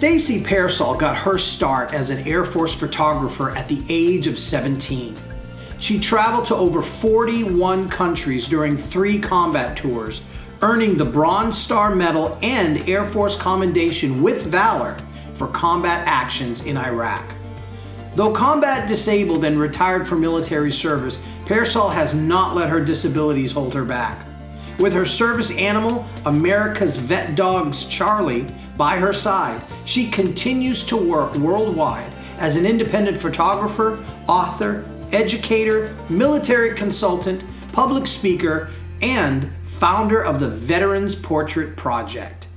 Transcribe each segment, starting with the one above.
Stacy Pearsall got her start as an Air Force photographer at the age of 17. She traveled to over 41 countries during 3 combat tours, earning the Bronze Star Medal and Air Force Commendation with Valor for combat actions in Iraq. Though combat disabled and retired from military service, Pearsall has not let her disabilities hold her back. With her service animal, America's vet dog's Charlie, by her side, she continues to work worldwide as an independent photographer, author, educator, military consultant, public speaker, and founder of the Veterans Portrait Project.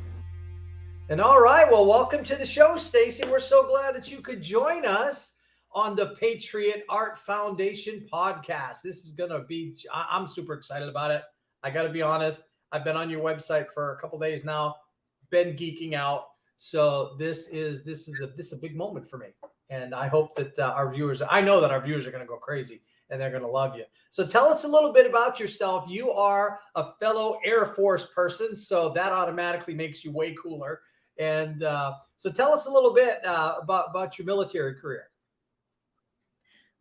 And all right, well, welcome to the show, Stacy. We're so glad that you could join us on the Patriot Art Foundation podcast. This is going to be, I'm super excited about it. I got to be honest. I've been on your website for a couple days now, been geeking out. So this is a big moment for me. And I hope that I know that our viewers are going to go crazy and they're going to love you. So tell us a little bit about yourself. You are a fellow Air Force person, so that automatically makes you way cooler. And so tell us a little bit about your military career.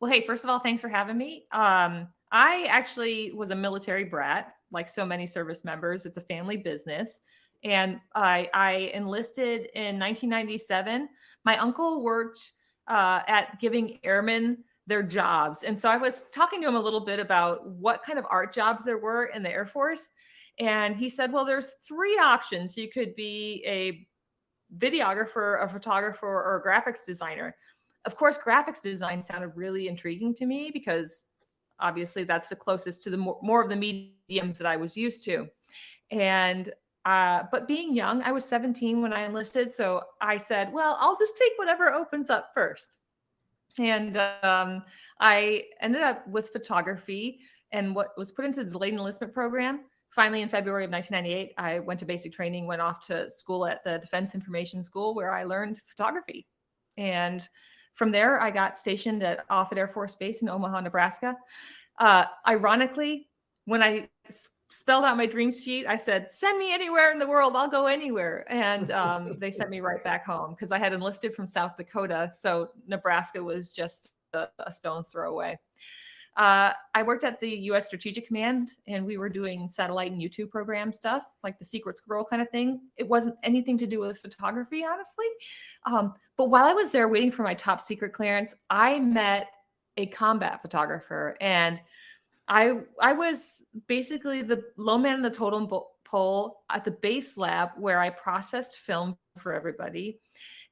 Well, hey, first of all, thanks for having me. I actually was a military brat, like so many service members. It's a family business. And I enlisted in 1997. My uncle worked at giving airmen their jobs. And so I was talking to him a little bit about what kind of art jobs there were in the Air Force. And he said, well, there's 3 options. You could be a videographer, a photographer, or a graphics designer. Of course, graphics design sounded really intriguing to me because obviously that's the closest to the more of the mediums that I was used to. And but being young, I was 17 when I enlisted. So I said, well, I'll just take whatever opens up first. And I ended up with photography and what was put into the delayed enlistment program. Finally, in February of 1998, I went to basic training, went off to school at the Defense Information School where I learned photography. And from there, I got stationed at Offutt Air Force Base in Omaha, Nebraska. Ironically, when I spelled out my dream sheet, I said, send me anywhere in the world, I'll go anywhere. And they sent me right back home because I had enlisted from South Dakota. So Nebraska was just a stone's throw away. I worked at the U.S. Strategic Command and we were doing satellite and YouTube program stuff, like the Secret Squirrel kind of thing. It wasn't anything to do with photography, honestly. But while I was there waiting for my top secret clearance, I met a combat photographer, and I was basically the low man in the totem pole at the base lab where I processed film for everybody.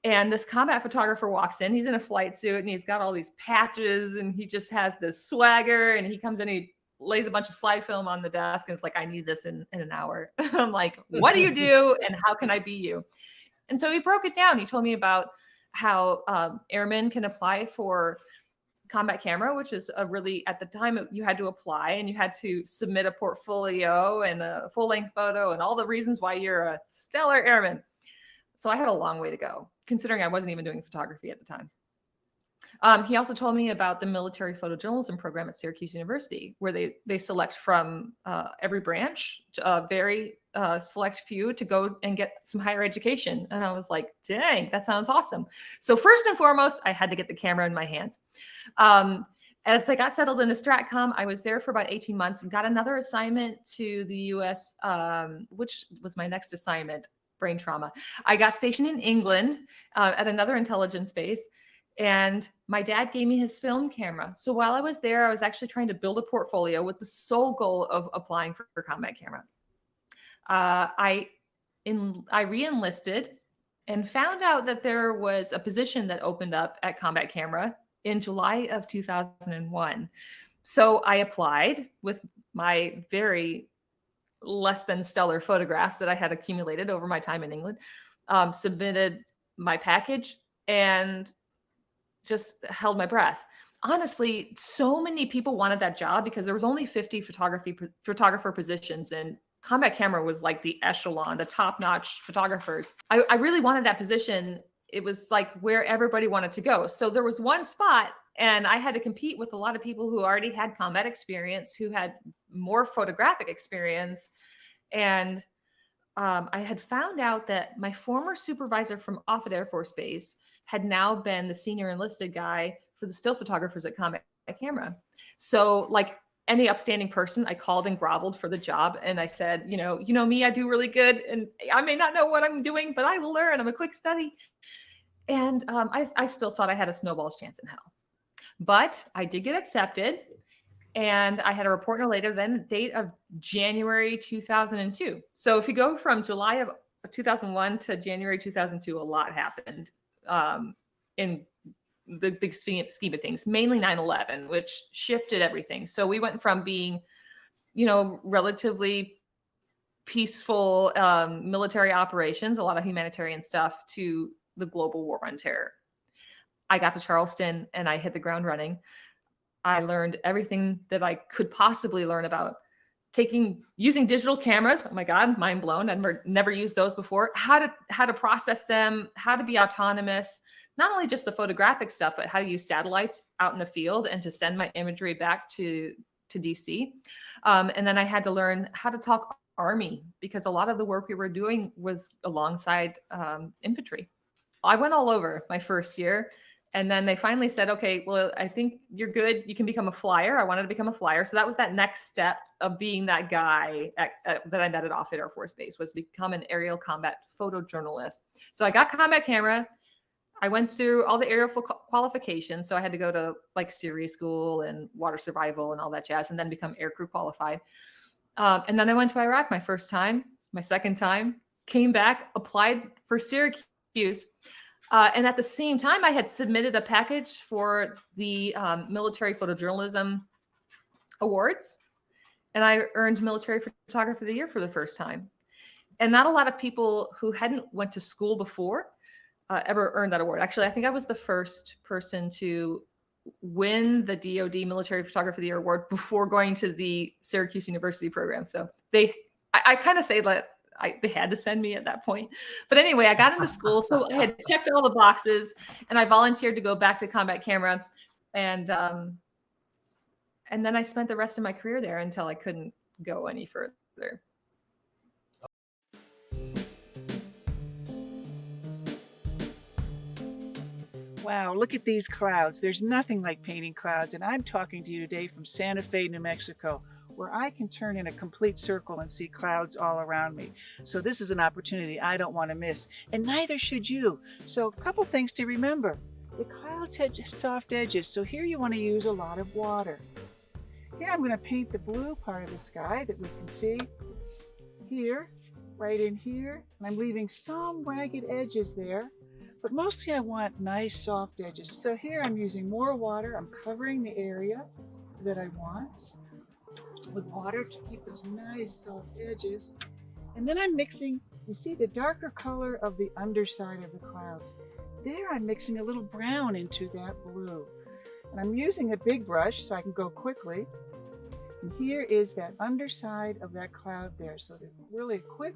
And this combat photographer walks in, he's in a flight suit and he's got all these patches and he just has this swagger, and he comes in, he lays a bunch of slide film on the desk and it's like, I need this in an hour. I'm like, what do you do and how can I be you? And so he broke it down. He told me about how airmen can apply for combat camera, which is a really, at the time you had to apply and you had to submit a portfolio and a full length photo and all the reasons why you're a stellar airman. So I had a long way to go, considering I wasn't even doing photography at the time. He also told me about the military photojournalism program at Syracuse University, where they select from every branch, a very select few to go and get some higher education. And I was like, dang, that sounds awesome. So first and foremost, I had to get the camera in my hands. As I got settled into Stratcom, I was there for about 18 months and got another assignment to the U.S., which was my next assignment, brain trauma. I got stationed in England at another intelligence base. And my dad gave me his film camera. So while I was there, I was actually trying to build a portfolio with the sole goal of applying for combat camera. I re-enlisted and found out that there was a position that opened up at Combat Camera in July of 2001. So I applied with my very less than stellar photographs that I had accumulated over my time in England, submitted my package, and just held my breath. Honestly, so many people wanted that job because there was only 50 photographer positions, and Combat Camera was like the echelon, the top-notch photographers. I really wanted that position. It was like where everybody wanted to go. So there was one spot, and I had to compete with a lot of people who already had combat experience, who had more photographic experience. And I had found out that my former supervisor from Offutt Air Force Base had now been the senior enlisted guy for the still photographers at Combat Camera. So, like any upstanding person, I called and groveled for the job, and I said, you know me, I do really good, and I may not know what I'm doing, but I will learn. I'm a quick study, and I still thought I had a snowball's chance in hell, but I did get accepted. And I had a report no later than the date of January 2002. So if you go from July of 2001 to January 2002, a lot happened in the big scheme of things, mainly 9/11, which shifted everything. So we went from being, relatively peaceful military operations, a lot of humanitarian stuff, to the global war on terror. I got to Charleston and I hit the ground running. I learned everything that I could possibly learn about using digital cameras. Oh my God, mind blown. I'd never used those before. How to process them, how to be autonomous, not only just the photographic stuff, but how to use satellites out in the field and to send my imagery back to DC. And then I had to learn how to talk Army, because a lot of the work we were doing was alongside infantry. I went all over my first year. And then they finally said, okay, well, I think you're good. You can become a flyer. I wanted to become a flyer. So that was that next step of being that guy that I met at Offutt Air Force Base, was become an aerial combat photojournalist. So I got combat camera. I went through all the aerial qualifications. So I had to go to like series school and water survival and all that jazz, and then become aircrew qualified. And then I went to Iraq my first time, my second time, came back, applied for Syracuse. And at the same time, I had submitted a package for the Military Photojournalism Awards, and I earned Military Photographer of the Year for the first time. And not a lot of people who hadn't went to school before ever earned that award. Actually, I think I was the first person to win the DoD Military Photographer of the Year award before going to the Syracuse University program. So I kind of say that they had to send me at that point. But anyway, I got into school. So I had checked all the boxes, and I volunteered to go back to combat camera. And then I spent the rest of my career there until I couldn't go any further. Wow, look at these clouds. There's nothing like painting clouds. And I'm talking to you today from Santa Fe, New Mexico, where I can turn in a complete circle and see clouds all around me. So this is an opportunity I don't want to miss, and neither should you. So a couple things to remember. The clouds have soft edges, so here you want to use a lot of water. Here I'm going to paint the blue part of the sky that we can see here, right in here, and I'm leaving some ragged edges there, but mostly I want nice soft edges. So here I'm using more water. I'm covering the area that I want with water to keep those nice soft edges. And then I'm mixing, you see the darker color of the underside of the clouds. There I'm mixing a little brown into that blue. And I'm using a big brush so I can go quickly. And here is that underside of that cloud there. So they're really quick,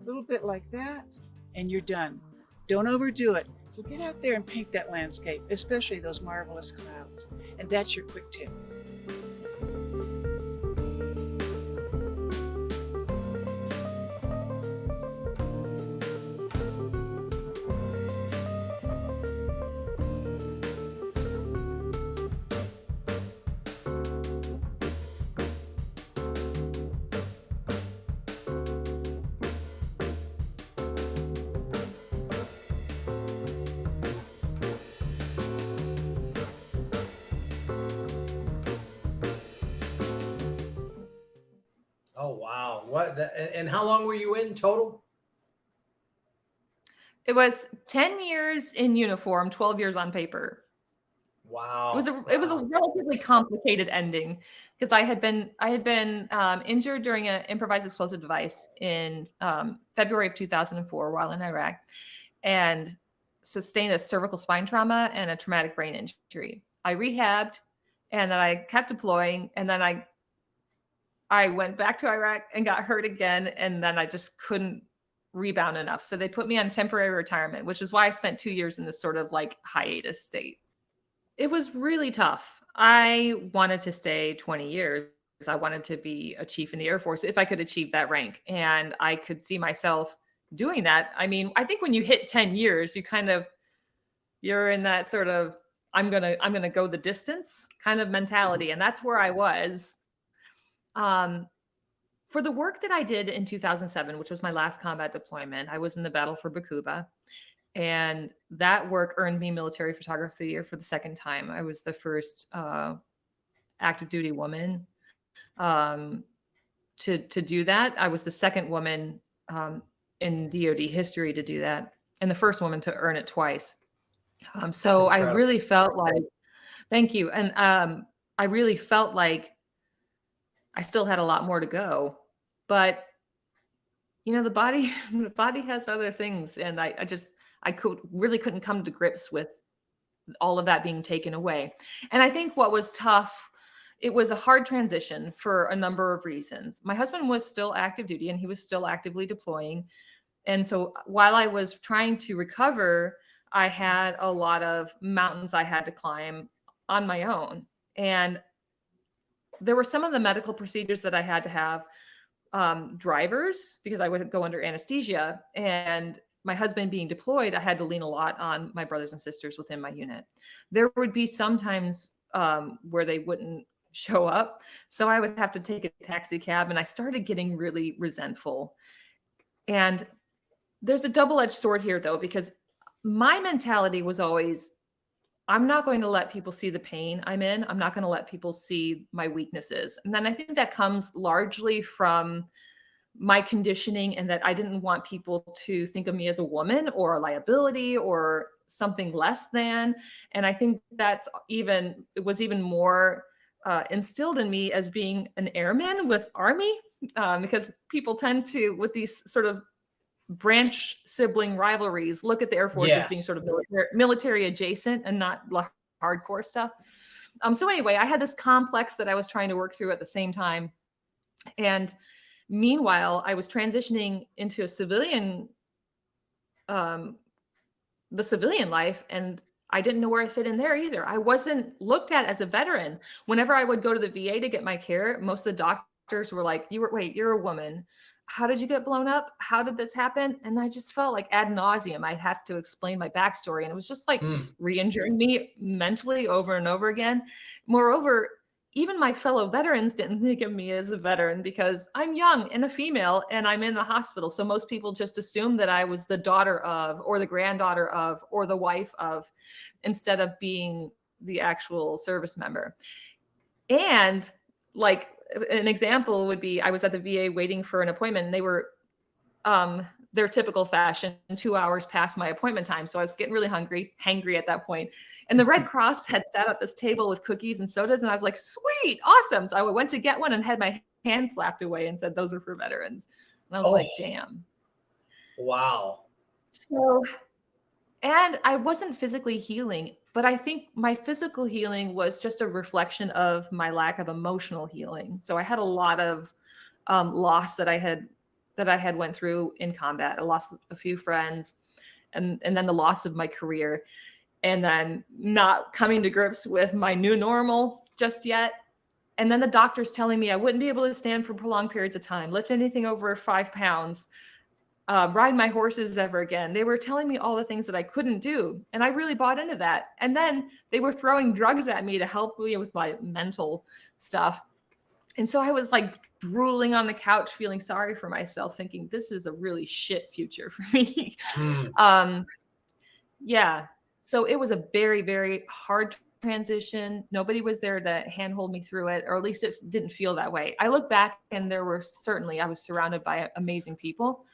a little bit like that, and you're done. Don't overdo it. So get out there and paint that landscape, especially those marvelous clouds. And that's your quick tip. Oh, wow. And how long were you in total? It was 10 years in uniform, 12 years on paper. Wow. It was a relatively complicated ending, because I had been injured during an improvised explosive device in February of 2004 while in Iraq, and sustained a cervical spine trauma and a traumatic brain injury. I rehabbed, and then I kept deploying, and then I went back to Iraq and got hurt again, and then I just couldn't rebound enough. So they put me on temporary retirement, which is why I spent 2 years in this sort of like hiatus state. It was really tough. I wanted to stay 20 years, I wanted to be a chief in the Air Force if I could achieve that rank. And I could see myself doing that. I mean, I think when you hit 10 years, you're in that sort of, I'm gonna go the distance kind of mentality. And that's where I was. For the work that I did in 2007, which was my last combat deployment, I was in the battle for Bakuba. And that work earned me Military Photographer of the Year for the second time. I was the first active duty woman to do that. I was the second woman in DoD history to do that, and the first woman to earn it twice. So I really felt like, thank you, and I really felt like I still had a lot more to go, but the body has other things, and I really couldn't come to grips with all of that being taken away. And I think what was tough, it was a hard transition for a number of reasons. My husband was still active duty and he was still actively deploying. And so while I was trying to recover, I had a lot of mountains I had to climb on my own. And there were some of the medical procedures that I had to have drivers, because I would go under anesthesia, and my husband being deployed, I had to lean a lot on my brothers and sisters within my unit. There would be some times where they wouldn't show up, so I would have to take a taxi cab, and I started getting really resentful. And there's a double-edged sword here, though, because my mentality was always, I'm not going to let people see the pain I'm in. I'm not going to let people see my weaknesses. And then I think that comes largely from my conditioning, and that I didn't want people to think of me as a woman or a liability or something less than. And I think it was even more instilled in me as being an airman with Army, because people tend to, with these sort of branch sibling rivalries, look at the Air Force as being sort of military adjacent and not hardcore stuff. So anyway, I had this complex that I was trying to work through at the same time. And meanwhile, I was transitioning into the civilian life, and I didn't know where I fit in there either. I wasn't looked at as a veteran. Whenever I would go to the VA to get my care, most of the doctors were like, you're a woman. How did you get blown up? How did this happen? And I just felt like ad nauseum, I'd have to explain my backstory. And it was just like re-injuring me mentally over and over again. Moreover, even my fellow veterans didn't think of me as a veteran because I'm young and a female and I'm in the hospital. So most people just assumed that I was the daughter of, or the granddaughter of, or the wife of, instead of being the actual service member. And like an example would be, I was at the VA waiting for an appointment, and they were their typical fashion 2 hours past my appointment time. So I was getting really hangry at that point. And the Red Cross had sat at this table with cookies and sodas, and I was like, sweet, awesome. So I went to get one and had my hand slapped away and said, those are for veterans. And I was like, damn. Wow. So, and I wasn't physically healing, but I think my physical healing was just a reflection of my lack of emotional healing. So I had a lot of loss that I had went through in combat. I lost a few friends, and then the loss of my career, and then not coming to grips with my new normal just yet. And then the doctors telling me I wouldn't be able to stand for prolonged periods of time, lift anything over 5 pounds, ride my horses ever again. They were telling me all the things that I couldn't do. And I really bought into that. And then they were throwing drugs at me to help me with my mental stuff. And so I was like drooling on the couch, feeling sorry for myself, thinking this is a really shit future for me. Yeah. So it was a very, very hard transition. Nobody was there to handhold me through it, or at least it didn't feel that way. I look back and I was surrounded by amazing people,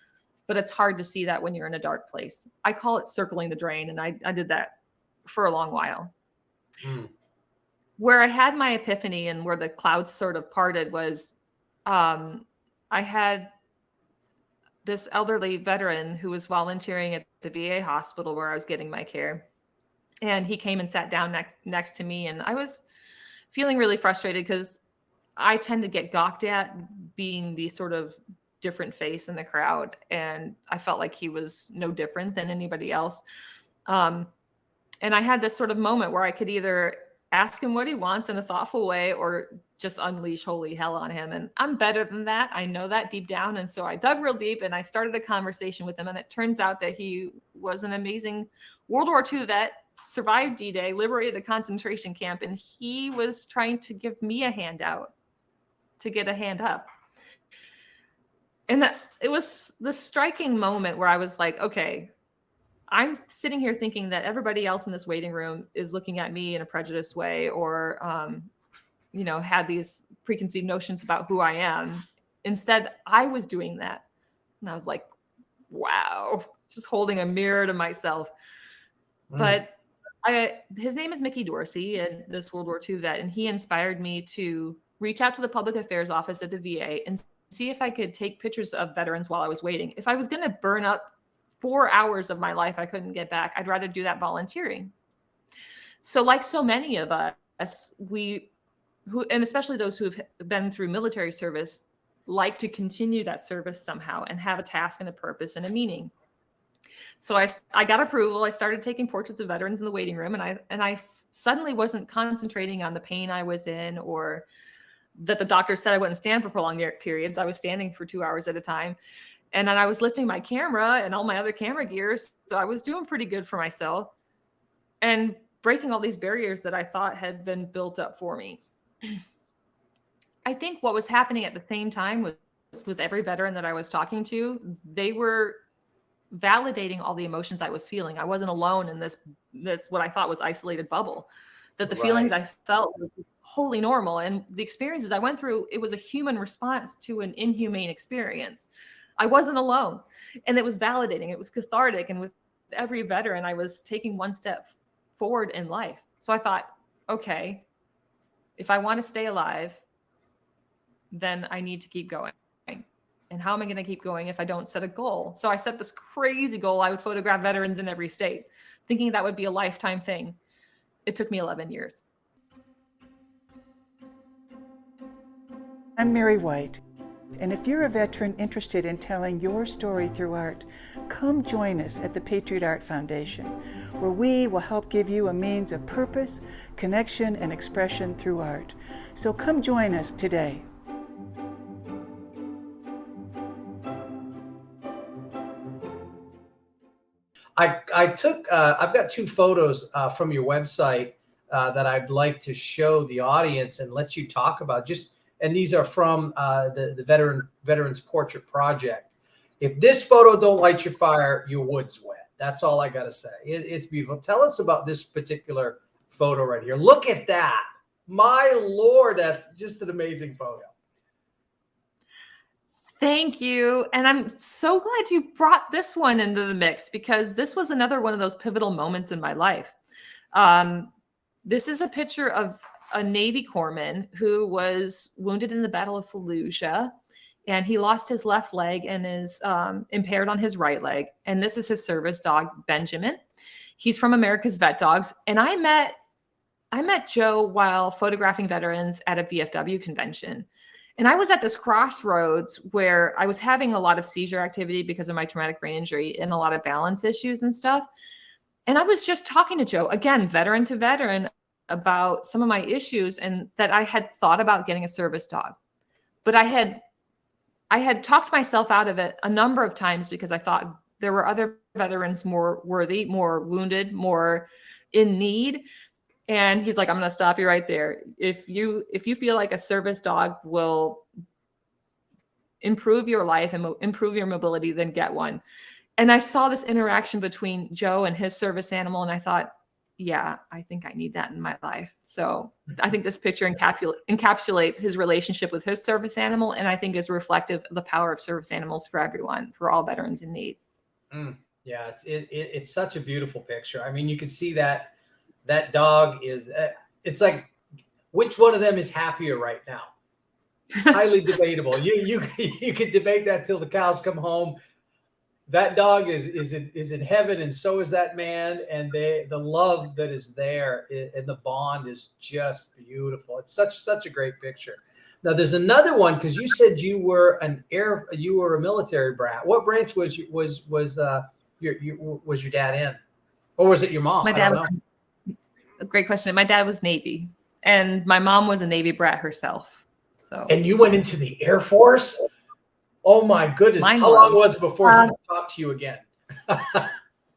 but it's hard to see that when you're in a dark place. I call it circling the drain. And I did that for a long while. Where I had my epiphany and where the clouds sort of parted was, I had this elderly veteran who was volunteering at the VA hospital where I was getting my care. And he came and sat down next to me. And I was feeling really frustrated because I tend to get gawked at being the sort of different face in the crowd. And I felt like he was no different than anybody else. And I had this sort of moment where I could either ask him what he wants in a thoughtful way or just unleash holy hell on him. And I'm better than that. I know that deep down. And so I dug real deep and I started a conversation with him. And it turns out that he was an amazing World War II vet, survived D-Day, liberated a concentration camp, and he was trying to give me a handout to get a hand up. And it was the striking moment where I was like, okay, I'm sitting here thinking that everybody else in this waiting room is looking at me in a prejudiced way, or, had these preconceived notions about who I am. Instead, I was doing that. And I was like, wow, just holding a mirror to myself. But his name is Mickey Dorsey, and this World War II vet, and he inspired me to reach out to the public affairs office at the VA and see if I could take pictures of veterans while I was waiting. If I was going to burn up 4 hours of my life I couldn't get back, I'd rather do that volunteering. So like so many of us, and especially those who have been through military service, like to continue that service somehow and have a task and a purpose and a meaning. So I got approval. I started taking portraits of veterans in the waiting room, and I suddenly wasn't concentrating on the pain I was in, or that the doctor said I wouldn't stand for prolonged periods. I was standing for 2 hours at a time. And then I was lifting my camera and all my other camera gears. So I was doing pretty good for myself and breaking all these barriers that I thought had been built up for me. I think what was happening at the same time was with every veteran that I was talking to, they were validating all the emotions I was feeling. I wasn't alone in this what I thought was isolated bubble, that the feelings I felt were wholly normal. And the experiences I went through, it was a human response to an inhumane experience. I wasn't alone, and it was validating. It was cathartic. And with every veteran, I was taking one step forward in life. So I thought, okay, if I want to stay alive, then I need to keep going. And how am I going to keep going if I don't set a goal? So I set this crazy goal. I would photograph veterans in every state, thinking that would be a lifetime thing. It took me 11 years. I'm Mary White, and if you're a veteran interested in telling your story through art, come join us at the Patriot Art Foundation, where we will help give you a means of purpose, connection, and expression through art. So come join us today. I've got 2 photos from your website that I'd like to show the audience and let you talk about. And these are from the Veterans Portrait Project. If this photo don't light your fire, your wood's wet. That's all I got to say. It's beautiful. Tell us about this particular photo right here. Look at that. My Lord, that's just an amazing photo. Thank you. And I'm so glad you brought this one into the mix, because this was another one of those pivotal moments in my life. This is a picture of a Navy corpsman who was wounded in the Battle of Fallujah, and he lost his left leg and is impaired on his right leg. And this is his service dog, Benjamin. He's from America's Vet Dogs. And I met Joe while photographing veterans at a VFW convention. And I was at this crossroads where I was having a lot of seizure activity because of my traumatic brain injury and a lot of balance issues and stuff. And I was just talking to Joe, again, veteran to veteran, about some of my issues, and that I had thought about getting a service dog. But I had talked myself out of it a number of times because I thought there were other veterans more worthy, more wounded, more in need. And he's like, I'm going to stop you right there. If you feel like a service dog will improve your life and improve your mobility, then get one. And I saw this interaction between Joe and his service animal, and I thought, yeah, I think I need that in my life. So I think this picture encapsulates his relationship with his service animal, and I think is reflective of the power of service animals for everyone, for all veterans in need. Yeah, it's such a beautiful picture. I mean, you can see that dog is, it's like, which one of them is happier right now? Highly debatable. You could debate that till the cows come home. That dog is in heaven, and so is that man. And the love that is there and the bond is just beautiful. It's such a great picture. Now there's another one, because you said you were a military brat. What branch was your dad in, or was it your mom? My dad. Great question. My dad was Navy. And my mom was a Navy brat herself. So. And you went into the Air Force? Oh my goodness. Mine How long was it before he talked to you again?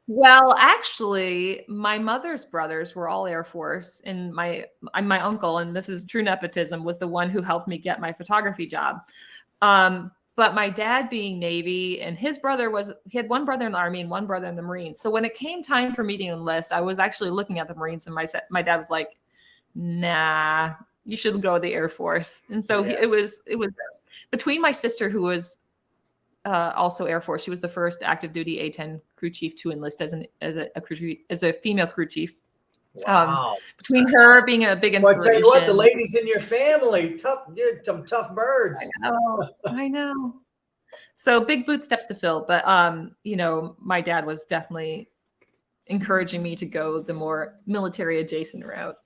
Well, actually, my mother's brothers were all Air Force, and my uncle, and this is true nepotism, was the one who helped me get my photography job. But my dad being Navy, and his brother he had one brother in the Army and one brother in the Marines. So when it came time for me to enlist, I was actually looking at the Marines, and my dad was like, "Nah, you should go to the Air Force." And so it was between my sister, who was also Air Force. She was the first active duty A-10 crew chief to enlist as a female crew chief. Wow. Between her being a big inspiration. Well, I tell you what, the ladies in your family, you're some tough birds. I know. So big boot steps to fill, but my dad was definitely encouraging me to go the more military adjacent route.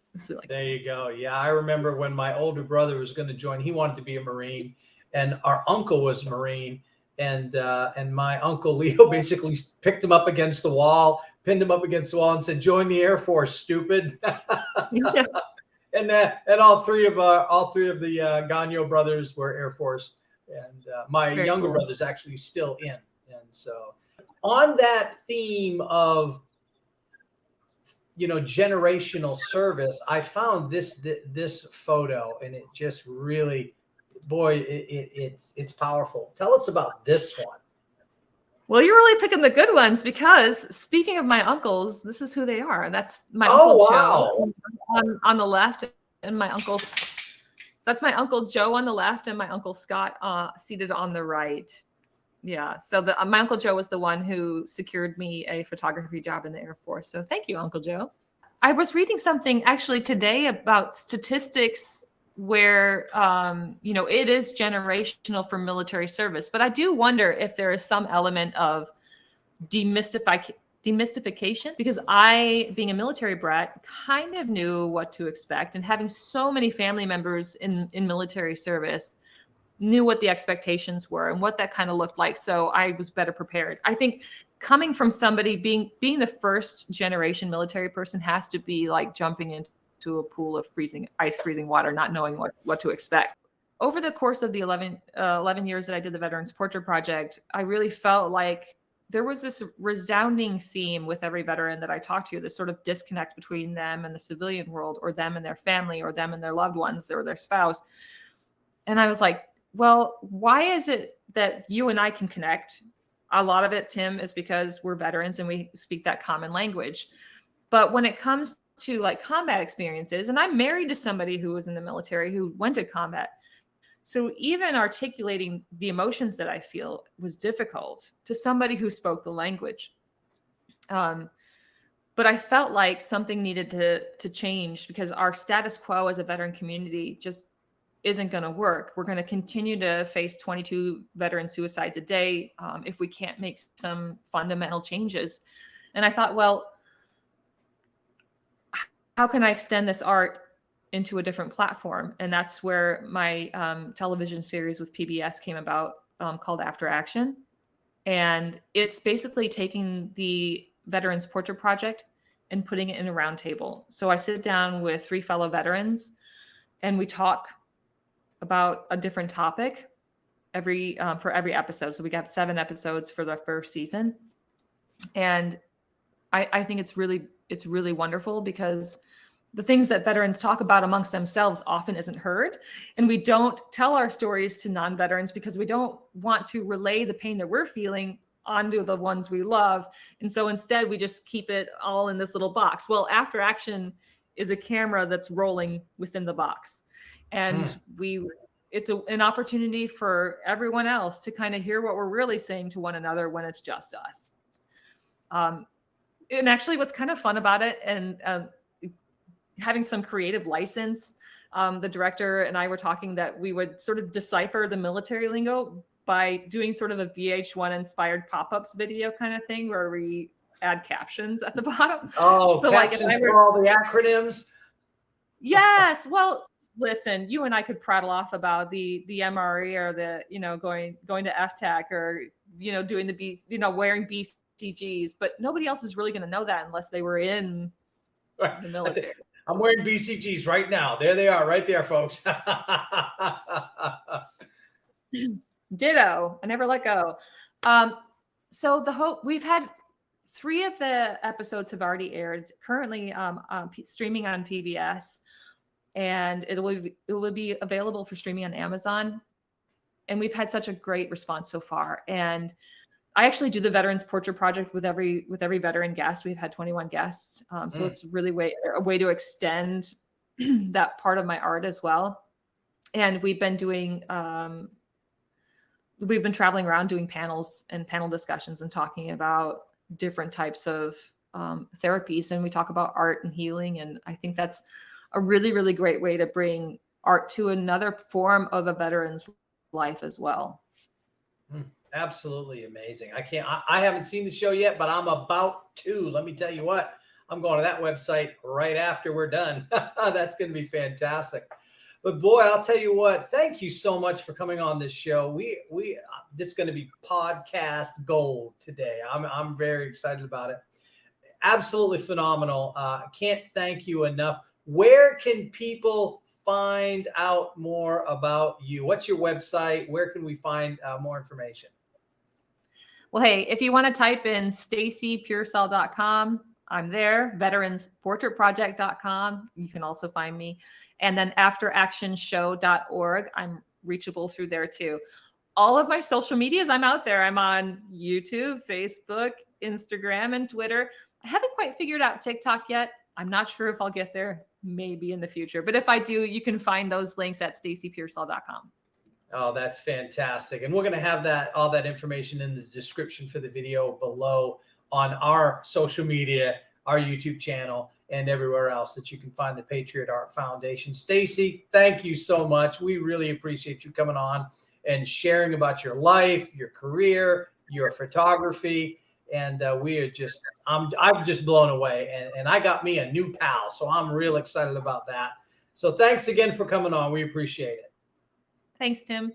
There you go. Yeah, I remember when my older brother was going to join, he wanted to be a Marine, and our uncle was a Marine. And my uncle Leo basically picked him up against the wall, pinned him up against the wall, and said, "Join the Air Force, stupid." Yeah. And all three of the Gagnon brothers were Air Force, and my younger brother's actually still in. And so, on that theme of generational service, I found this photo, and it just really. Boy, it's powerful. Tell us about this one. Well, you're really picking the good ones, because speaking of my uncles, this is who they are. That's my uncle Joe on the left, and that's my uncle Joe on the left, and my uncle Scott seated on the right. Yeah. So my uncle Joe was the one who secured me a photography job in the Air Force. So thank you, Uncle Joe. I was reading something actually today about statistics where, it is generational for military service. But I do wonder if there is some element of demystification, because I, being a military brat, kind of knew what to expect. And having so many family members in military service, knew what the expectations were and what that kind of looked like. So I was better prepared. I think coming from somebody being the first generation military person has to be like jumping into a pool of freezing water, not knowing what to expect. Over the course of the 11 years that I did the Veterans Portrait Project, I really felt like there was this resounding theme with every veteran that I talked to, this sort of disconnect between them and the civilian world, or them and their family, or them and their loved ones, or their spouse. And I was like, well, why is it that you and I can connect? A lot of it, Tim, is because we're veterans and we speak that common language. But when it comes to like combat experiences, and I'm married to somebody who was in the military who went to combat, so even articulating the emotions that I feel was difficult to somebody who spoke the language. But I felt like something needed to change, because our status quo as a veteran community just isn't going to work. We're going to continue to face 22 veteran suicides a day if we can't make some fundamental changes. And I thought, well, how can I extend this art into a different platform? And that's where my television series with PBS came about, called After Action. And it's basically taking the Veterans Portrait Project and putting it in a round table. So I sit down with 3 fellow veterans and we talk about a different topic for every episode. So we have 7 episodes for the first season. And I think it's really wonderful, because the things that veterans talk about amongst themselves often isn't heard. And we don't tell our stories to non-veterans because we don't want to relay the pain that we're feeling onto the ones we love. And so instead we just keep it all in this little box. Well, After Action is a camera that's rolling within the box. And it's an opportunity for everyone else to kind of hear what we're really saying to one another when it's just us. And actually what's kind of fun about it, and having some creative license, the director and I were talking that we would sort of decipher the military lingo by doing sort of a VH1 inspired pop-ups video kind of thing, where we add captions at the bottom. Oh, so like if I were all the acronyms. Yes. Well, listen, you and I could prattle off about the MRE, or the, going to FTAC, or, doing the wearing BCGs, but nobody else is really going to know that unless they were in the military. I'm wearing BCGs right now. There they are, right there, folks. Ditto. I never let go. So the hope we've had 3 of the episodes have already aired. It's currently streaming on PBS, and it will be available for streaming on Amazon. And we've had such a great response so far. And I actually do the Veterans Portrait Project with every veteran guest. We've had 21 guests, so it's really a way to extend that part of my art as well. And we've been traveling around doing panels and panel discussions and talking about different types of therapies. And we talk about art and healing. And I think that's a really, really great way to bring art to another form of a veteran's life as well. Absolutely amazing. I haven't seen the show yet, but I'm about to. Let me tell you what, I'm going to that website right after we're done. That's going to be fantastic. But boy, I'll tell you what, thank you so much for coming on this show. This is going to be podcast gold today. I'm very excited about it. Absolutely phenomenal. Can't thank you enough. Where can people find out more about you? What's your website? Where can we find more information? Well, hey, if you want to type in stacypearsall.com, I'm there. veteransportraitproject.com. You can also find me. And then afteractionshow.org. I'm reachable through there too. All of my social medias, I'm out there. I'm on YouTube, Facebook, Instagram, and Twitter. I haven't quite figured out TikTok yet. I'm not sure if I'll get there, maybe in the future. But if I do, you can find those links at stacypearsall.com. Oh, that's fantastic. And we're going to have all that information in the description for the video below on our social media, our YouTube channel, and everywhere else that you can find the Patriot Art Foundation. Stacy, thank you so much. We really appreciate you coming on and sharing about your life, your career, your photography. And I'm just blown away. And I got me a new pal, so I'm real excited about that. So thanks again for coming on. We appreciate it. Thanks, Tim.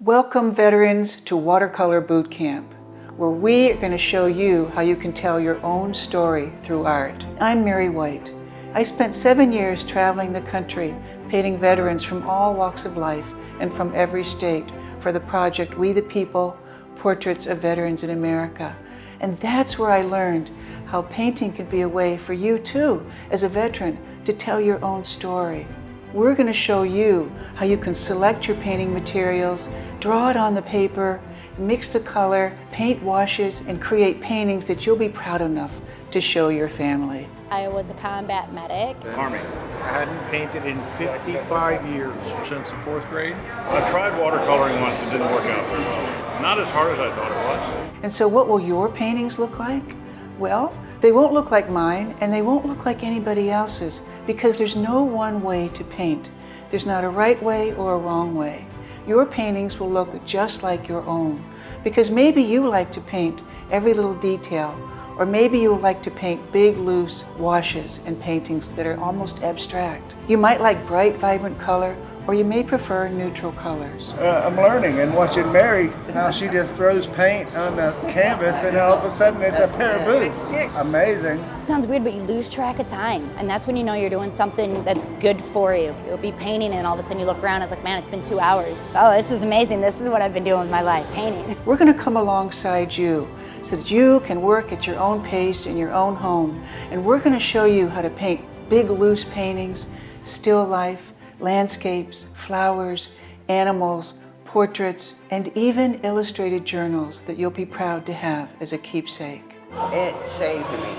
Welcome, veterans, to Watercolor Boot Camp, where we are going to show you how you can tell your own story through art. I'm Mary White. I spent 7 years traveling the country, painting veterans from all walks of life and from every state for the project We the People, Portraits of Veterans in America. And that's where I learned how painting can be a way for you too, as a veteran, to tell your own story. We're going to show you how you can select your painting materials, draw it on the paper, mix the color, paint washes, and create paintings that you'll be proud enough to show your family. I was a combat medic. Army. I hadn't painted in 55 years. Since the 4th grade. I tried watercoloring once, it didn't work out very well. Not as hard as I thought it was. And so what will your paintings look like? Well, they won't look like mine, and they won't look like anybody else's, because there's no one way to paint. There's not a right way or a wrong way. Your paintings will look just like your own, because maybe you like to paint every little detail, or maybe you like to paint big, loose washes and paintings that are almost abstract. You might like bright, vibrant color, or you may prefer neutral colors. I'm learning and watching Mary, how she just throws paint on the canvas and all of a sudden it's a pair of boots. Amazing. It sounds weird, but you lose track of time. And that's when you know you're doing something that's good for you. You'll be painting and all of a sudden you look around and it's like, man, it's been 2 hours. Oh, this is amazing. This is what I've been doing with my life, painting. We're going to come alongside you so that you can work at your own pace in your own home. And we're going to show you how to paint big, loose paintings, still life, landscapes, flowers, animals, portraits, and even illustrated journals that you'll be proud to have as a keepsake. It saved me.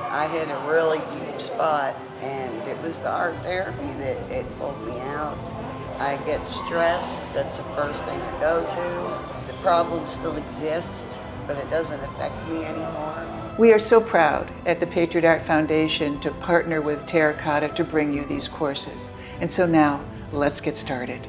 I hit a really deep spot, and it was the art therapy that it pulled me out. I get stressed, that's the first thing I go to. The problem still exists, but it doesn't affect me anymore. We are so proud at the Patriot Art Foundation to partner with Terracotta to bring you these courses. And so now, let's get started.